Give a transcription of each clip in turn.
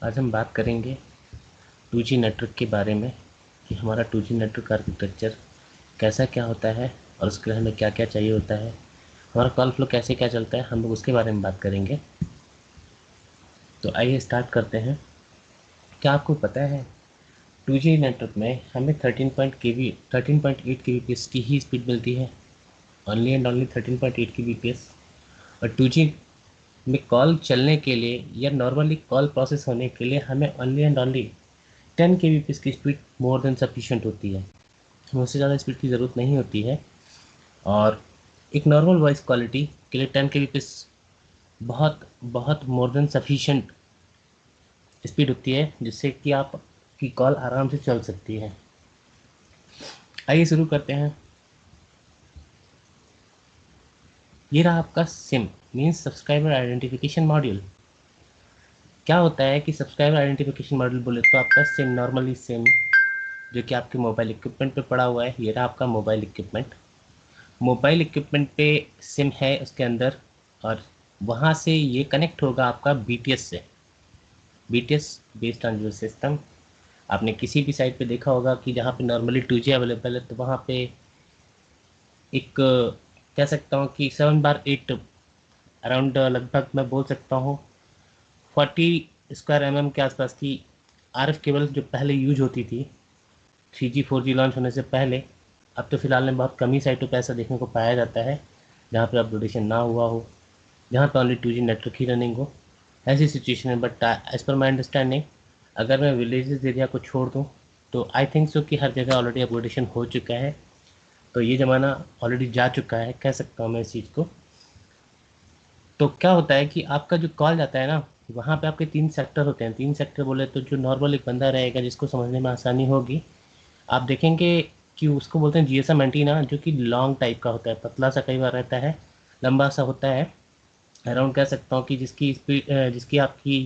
आज हम बात करेंगे 2G नेटवर्क के बारे में कि हमारा 2G नेटवर्क आर्किटेक्चर कैसा क्या होता है और उसके लिए हमें क्या क्या चाहिए होता है, हमारा कॉल फ्लो कैसे क्या चलता है, हम लोग उसके बारे में बात करेंगे। तो आइए स्टार्ट करते हैं। क्या आपको पता है 2G नेटवर्क में हमें 13.8 kbps की ही स्पीड मिलती है, ओनली एंड ओनली 13.8 kbps। और 2G में कॉल चलने के लिए या नॉर्मली कॉल प्रोसेस होने के लिए हमें ओनली एंड ओनली 10 kbps की स्पीड मोर देन सफिशिएंट होती है, हमें उससे ज़्यादा स्पीड की ज़रूरत नहीं होती है। और एक नॉर्मल वॉइस क्वालिटी के लिए 10 kbps बहुत बहुत मोर देन सफिशिएंट स्पीड होती है, जिससे कि आप की कॉल आराम से चल सकती है। आइए शुरू करते हैं। ये रहा आपका SIM means subscriber identification module. क्या होता है कि सब्सक्राइबर आइडेंटिफिकेशन मॉड्यूल बोले तो आपका सिम नॉर्मली सिम जो कि आपके मोबाइल इक्विपमेंट पे पड़ा हुआ है, ये रहा आपका मोबाइल इक्विपमेंट। मोबाइल इक्विपमेंट पे सिम है उसके अंदर, और वहाँ से ये कनेक्ट होगा आपका बीटीएस से। BTS based transducer system. आपने किसी भी साइट पे देखा होगा कि जहाँ पे नॉर्मली 2G अवेलेबल है, तो वहाँ पे एक कह सकता हूँ कि 7/8 अराउंड लगभग मैं बोल सकता हूँ 40 स्क्वायर के आसपास की आरएफ केबल जो पहले यूज होती थी 3G 4G लॉन्च होने से पहले। अब तो फिलहाल में बहुत कम ही साइटों पर ऐसा देखने को पाया जाता है जहाँ पे अपग्रेडेशन ना हुआ हो, जहाँ पे ओनली 2G नेटवर्क ही रनिंग हो, ऐसी सिचुएशन है। But as per my understanding, अगर मैं विलेजेस एरिया को छोड़ दूँ तो आई थिंक सो कि हर जगह ऑलरेडी अपग्रेडेशन हो चुका है। तो ये ज़माना ऑलरेडी जा चुका है, कह सकता हूँ मैं इस चीज़ को। तो क्या होता है कि आपका जो कॉल जाता है ना, वहाँ पे आपके 3 सेक्टर होते हैं। 3 सेक्टर बोले तो जो नॉर्मल एक बंदा रहेगा जिसको समझने में आसानी होगी, आप देखेंगे कि उसको बोलते हैं जीएसएम एंटीना, जो कि लॉन्ग टाइप का होता है, पतला सा कई बार रहता है, लंबा सा होता है। अराउंड कह सकता हूँ कि जिसकी स्पीड जिसकी आपकी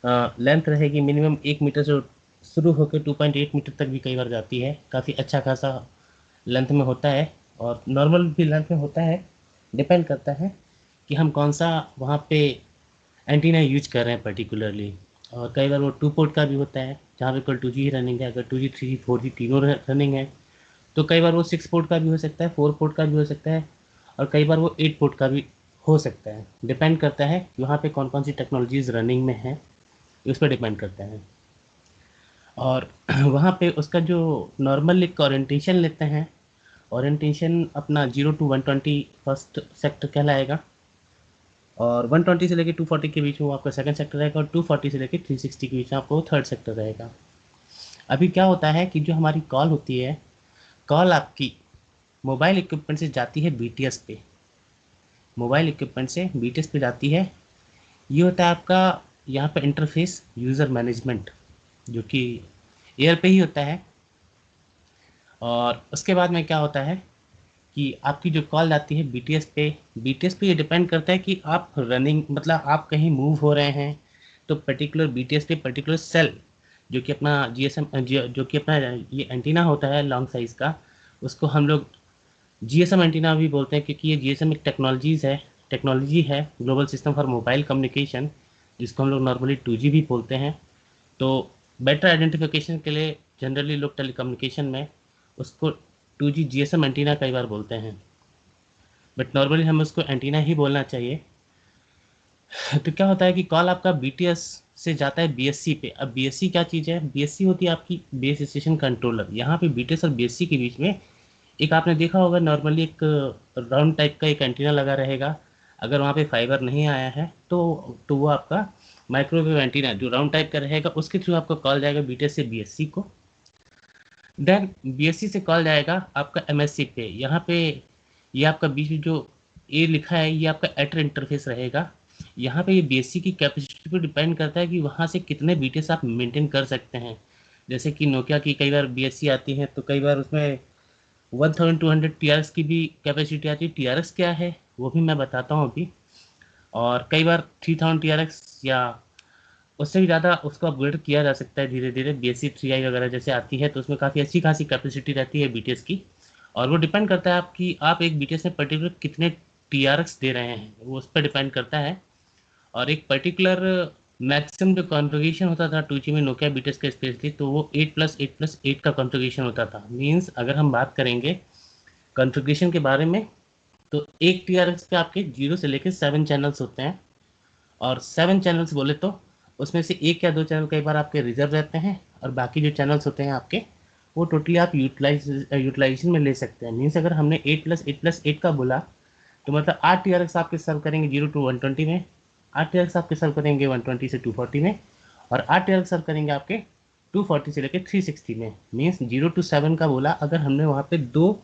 लेंथ रहेगी मिनिमम 1 मीटर से शुरू होकर 2.8 मीटर तक भी कई बार जाती है। काफ़ी अच्छा खासा लेंथ में होता है, और नॉर्मल भी लेंथ में होता है। डिपेंड करता है कि हम कौन सा वहाँ पे एंटीना यूज कर रहे हैं पर्टिकुलरली। और कई बार वो 2 पोर्ट का भी होता है, जहाँ पे केवल 2G ही रनिंग है। अगर 2G 3G 4G तीनों रनिंग है तो कई बार वो 6 पोर्ट का भी हो सकता है, 4 पोर्ट का भी हो सकता है, और कई बार वो 8 पोर्ट का भी हो सकता है। डिपेंड करता है कि वहाँ पे कौन कौन सी टेक्नोलॉजीज़ रनिंग में है, उस पर डिपेंड करता है। और वहाँ पे उसका जो नॉर्मल एक ओरिएंटेशन लेते हैं, ओरिएंटेशन अपना 0 to 120 फर्स्ट सेक्टर कहलाएगा, और 120 से लेकर 240 के बीच में वो आपका सेकंड सेक्टर रहेगा, और 240 से लेकर 360 के बीच में आपको थर्ड सेक्टर रहेगा। अभी क्या होता है कि जो हमारी कॉल होती है, कॉल आपकी मोबाइल इक्विपमेंट से जाती है बीटीएस पे, मोबाइल इक्विपमेंट से बीटीएस पे जाती है। ये होता है आपका यहाँ पे इंटरफेस यूज़र मैनेजमेंट, जो कि एयर पे ही होता है। और उसके बाद में क्या होता है कि आपकी जो कॉल जाती है बीटीएस पे ये डिपेंड करता है कि आप रनिंग मतलब आप कहीं मूव हो रहे हैं, तो पर्टिकुलर बीटीएस पे पर्टिकुलर सेल जो कि अपना जीएसएम जो कि अपना ये एंटीना होता है लॉन्ग साइज़ का, उसको हम लोग जीएसएम एंटीना भी बोलते हैं, क्योंकि ये जीएसएम एक टेक्नोलॉजी है, global system for mobile communication, जिसको हम लोग नॉर्मली 2G भी बोलते हैं। तो बेटर आइडेंटिफिकेशन के लिए जनरली लोग टेलीकम्युनिकेशन में उसको 2G जीएसएम एंटीना कई बार बोलते हैं, बट नॉर्मली हमें उसको एंटीना ही बोलना चाहिए। तो क्या होता है कि कॉल आपका बीटीएस से जाता है बीएससी पे। अब बीएससी क्या चीज़ है? बीएससी होती है आपकी बेस स्टेशन कंट्रोलर। यहाँ पे बीटीएस और बीएससी के बीच में एक आपने देखा होगा नॉर्मली एक राउंड टाइप का एक एंटीना लगा रहेगा। अगर वहाँ पे फाइबर नहीं आया है तो वो आपका माइक्रोवेव एंटीना जो राउंड टाइप का रहेगा, उसके थ्रू आपका कॉल जाएगा बीटीएस से बीएससी को। देन बीएससी से कॉल जाएगा आपका एमएससी पे। यहाँ पे ये आपका बीच में जो ए लिखा है, ये आपका एटर इंटरफेस रहेगा। यहाँ पे ये बीएससी की कैपेसिटी पे डिपेंड करता है कि वहाँ से कितने बीटीएस आप मेंटेन कर सकते हैं। जैसे कि नोकिया की कई बार बीएससी आती है, तो कई बार उसमें 1200 टीआरएक्स की भी कैपेसिटी आती है। टीआरएक्स क्या है वो भी मैं बताता हूँ अभी। और कई बार 3000 टीआरएक्स या उससे भी ज़्यादा उसको अपग्रेड किया जा सकता है धीरे धीरे। बीएससी 3i वगैरह जैसे आती है तो उसमें काफ़ी अच्छी खासी कैपेसिटी रहती है बीटीएस की। और वो डिपेंड करता है आपकी आप एक बीटीएस में पर्टिकुलर कितने टीआरएक्स दे रहे हैं, वो उस पर डिपेंड करता है। और एक पर्टिकुलर मैक्सिमम जो कॉन्फ़िगरेशन होता था 2G में नोकिया बीटेक्स का स्पेशली, तो वो 8+8+8 का कॉन्फ़िगरेशन होता था। मीन्स अगर हम बात करेंगे कॉन्फ़िगरेशन के बारे में, तो एक TRX पे आपके 0 से लेकर 7 चैनल्स होते हैं, और 7 चैनल्स बोले तो उसमें से 1 या 2 चैनल कई बार आपके रिजर्व रहते हैं, और बाकी जो चैनल्स होते हैं आपके, वो टोटली आप यूटिलाइजेशन में ले सकते हैं। मीन्स अगर हमने 8+8+8 का बोला, तो मतलब 8 TRX आपके सर्व करेंगे 0 to 120 में, 8 TRX आपके सर्व करेंगे 120 से 240 में, और 8 TRX सर्व करेंगे आपके 240 से लेकर 360 में। मीन्स 0 to 7 का बोला, अगर हमने वहाँ पे दो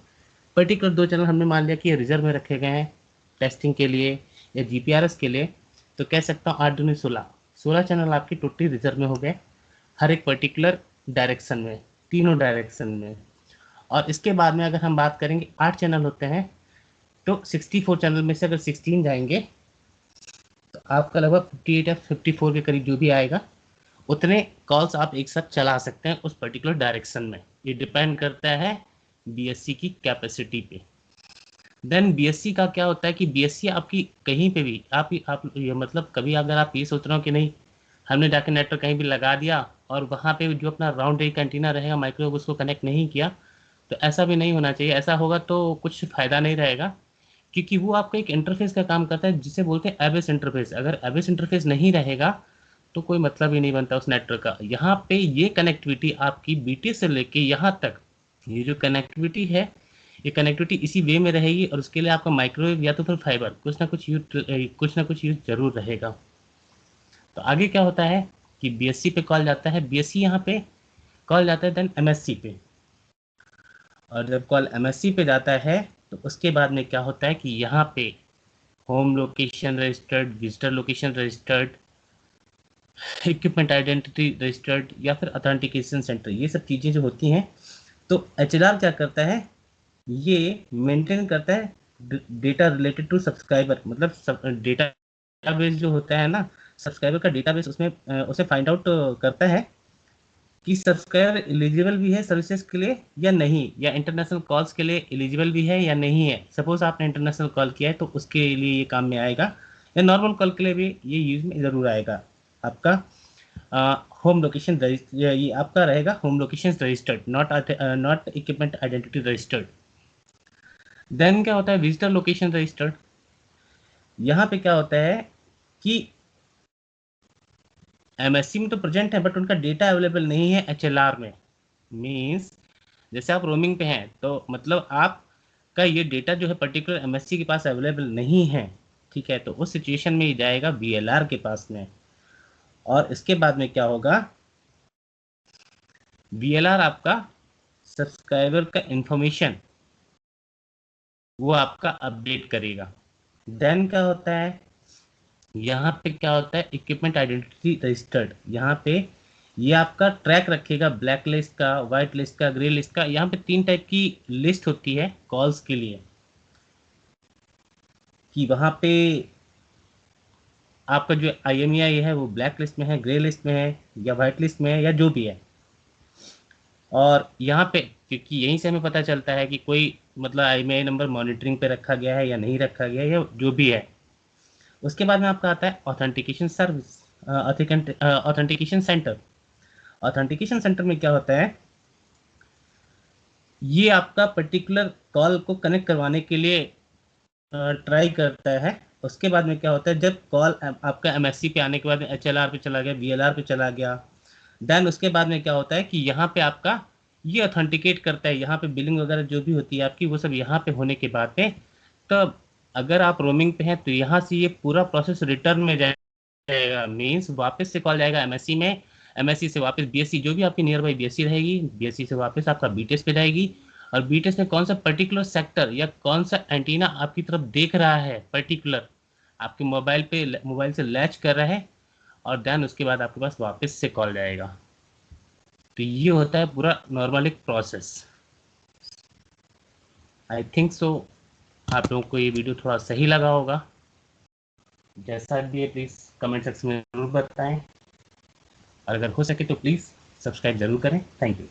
चैनल हमने मान लिया कि ये रिजर्व में रखे गए हैं टेस्टिंग के लिए या GPRS के लिए, तो कह सकता हूँ 8 दूनी 16 चैनल आपके टोटली रिजर्व में हो गए, हर एक पर्टिकुलर डायरेक्शन में, तीनों डायरेक्शन में। और इसके बाद में अगर हम बात करेंगे 8 चैनल होते हैं, तो 64 चैनल में से अगर 16 जाएंगे, तो आपका लगभग 58 या 54 के करीब जो भी आएगा, उतने कॉल्स आप एक साथ चला सकते हैं उस पर्टिकुलर डायरेक्शन में। ये डिपेंड करता है BSC की कैपेसिटी पे। देन BSC का क्या होता है कि BSC आपकी कहीं पे भी आप ये मतलब कभी अगर आप ये सोच रहे हो कि नहीं हमने जाके नेटवर्क कहीं भी लगा दिया और वहाँ पे जो अपना राउंड एरिया एंटीना रहेगा माइक्रोवेव उसको कनेक्ट नहीं किया, तो ऐसा भी नहीं होना चाहिए। ऐसा होगा तो कुछ फ़ायदा नहीं रहेगा, क्योंकि वो आपका एक इंटरफेस का काम करता है जिसे बोलते हैं एबेस इंटरफेस। अगर एबेस इंटरफेस नहीं रहेगा तो कोई मतलब ही नहीं बनता उस नेटवर्क का। यहाँ पे ये कनेक्टिविटी आपकी BT से लेके यहाँ तक, ये जो कनेक्टिविटी है, ये कनेक्टिविटी इसी वे में रहेगी, और उसके लिए आपका माइक्रोवेव या तो फिर फाइबर कुछ ना कुछ यूज जरूर रहेगा। तो आगे क्या होता है कि BSC पे कॉल जाता है, BSC यहाँ पे कॉल जाता है देन MSC पे, और जब कॉल MSC पे जाता है तो उसके बाद में क्या होता है कि यहाँ पे home location registered, visitor location registered, equipment identity registered या फिर अथेंटिकेशन सेंटर, ये सब चीज़ें जो होती हैं, तो HLR क्या करता है, ये मेंटेन करता है डेटा रिलेटेड टू सब्सक्राइबर। मतलब डेटाबेस जो होता है ना, सब्सक्राइबर का डेटाबेस, उसमें उसे फाइंड आउट करता है कि सब्सक्राइबर एलिजिबल भी है सर्विसेज के लिए या नहीं, या इंटरनेशनल कॉल्स के लिए एलिजिबल भी है या नहीं है। सपोज आपने इंटरनेशनल कॉल किया है तो उसके लिए ये काम में आएगा, या नॉर्मल कॉल के लिए भी ये यूज में ज़रूर आएगा। आपका होम लोकेशन ये आपका रहेगा home location registered, not equipment identity registered. Then क्या होता है विजिटर लोकेशन रजिस्टर्ड। यहाँ पे क्या होता है कि MSC में तो प्रेजेंट है बट उनका डेटा अवेलेबल नहीं है HLR में। मीन्स जैसे आप रोमिंग पे हैं तो मतलब आपका ये डेटा जो है पर्टिकुलर MSC के पास अवेलेबल नहीं है, ठीक है, तो उस सिचुएशन में ये जाएगा VLR के पास में। और इसके बाद में क्या होगा, VLR आपका सब्सक्राइबर का इंफॉर्मेशन वो आपका अपडेट करेगा। देन क्या होता है, यहाँ पे क्या होता है इक्विपमेंट आइडेंटिटी रजिस्टर्ड। यहाँ पे ये आपका ट्रैक रखेगा ब्लैक लिस्ट का, वाइट लिस्ट का, ग्रे लिस्ट का। यहाँ पे 3 टाइप की लिस्ट होती है कॉल्स के लिए, कि वहाँ पे आपका जो IMEI है वो ब्लैक लिस्ट में है, ग्रे लिस्ट में है, या वाइट लिस्ट में है, या जो भी है। और यहाँ पे क्योंकि यहीं से हमें पता चलता है कि कोई मतलब IMEI नंबर मॉनिटरिंग पे रखा गया है या नहीं रखा गया है, या जो भी है। उसके बाद में आपका आता है authentication service, authentication centre. Authentication centre में क्या होता है, ये आपका पर्टिकुलर कॉल को कनेक्ट करवाने के लिए ट्राई करता है। उसके बाद में क्या होता है, जब कॉल आपका MSC पे आने के बाद में HLR पे चला गया, VLR पे चला गया, देन उसके बाद में क्या होता है कि यहाँ पे आपका ये ऑथेंटिकेट करता है। यहाँ पे बिलिंग वगैरह जो भी होती है आपकी, वो सब यहाँ पे होने के बाद में, तब अगर आप रोमिंग पे हैं तो यहाँ से ये पूरा प्रोसेस रिटर्न में जाएगा। मीन्स वापस से कॉल जाएगा MSC में, MSC से वापस BSC, जो भी आपकी नियर बाई BSC रहेगी, BSC से वापस आपका BTS पे जाएगी। और BTS में कौन सा पर्टिकुलर सेक्टर या कौन सा एंटीना आपकी तरफ देख रहा है पर्टिकुलर, आपके मोबाइल से लैच कर रहा है, और देन उसके बाद आपके पास वापस से कॉल जाएगा। तो ये होता है पूरा नॉर्मल एक प्रोसेस। आई थिंक सो आप लोगों को ये वीडियो थोड़ा सही लगा होगा। जैसा भी है प्लीज़ कमेंट सेक्शन में ज़रूर बताएं, और अगर हो सके तो प्लीज़ सब्सक्राइब ज़रूर करें। Thank you.